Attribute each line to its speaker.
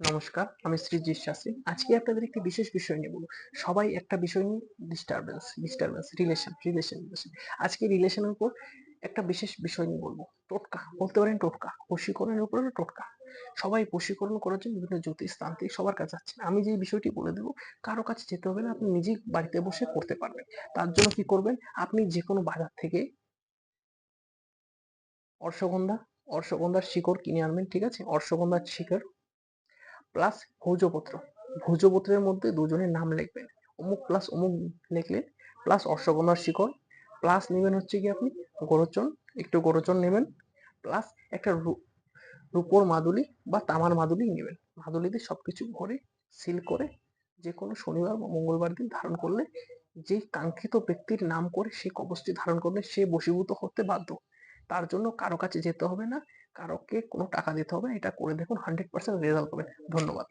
Speaker 1: নমস্কার, আমি সৃজিত শাস্ত্রী। আজকে আপনাদের একটি বিশেষ বিষয় নিয়ে বলবো। সবাই একটা বিষয় নিয়ে রিলেশন। আজকে রিলেশনের উপর একটা বিশেষ বিষয় নিয়ে বলবো। টোটকা, বলতে পারেন টোটকা। বশীকরণের উপরে টোটকা। সবাই বশীকরণ করার জন্য বিভিন্ন জ্যোতিষ তান্ত্রিক সবার কাছে যাচ্ছেন। আমি যে বিষয়টি বলে দেবো, কারো কাছে যেতে হবে না, আপনি নিজেই বাড়িতে বসে করতে পারবেন। তার জন্য কি করবেন? আপনি যেকোনো বাজার থেকে অর্শগন্ধা, অর্শগন্ধার শিকড় কিনে আনবেন, ঠিক আছে? অর্শগন্ধার শিকড় প্লাস ভোজপত্র। ভোজপত্রের মধ্যে দুজনের নাম লিখবেন। অমুক প্লাস অমুক লিখলেন, প্লাস অশ্বগন্ধার শিকড়, প্লাস নেবেন হচ্ছে কি আপনি গোরচন, একটু গোরচন নেবেন, প্লাস একটা রূপোর মাদুলি বা তামার মাদুলি নেবেন। মাদুলিতে সবকিছু ভরে সিল করে যে কোনো শনিবার বা মঙ্গলবার দিন ধারণ করলে, যে কাঙ্ক্ষিত ব্যক্তির নাম করে সে কবচটি ধারণ করলে সে বশীভূত হতে বাধ্য। তার জন্য কারো কাছে যেতে হবে না, কারোকে কোনো টাকা দিতে হবে না। এটা করে দেখুন, 100% রেজাল্ট পাবেন। ধন্যবাদ।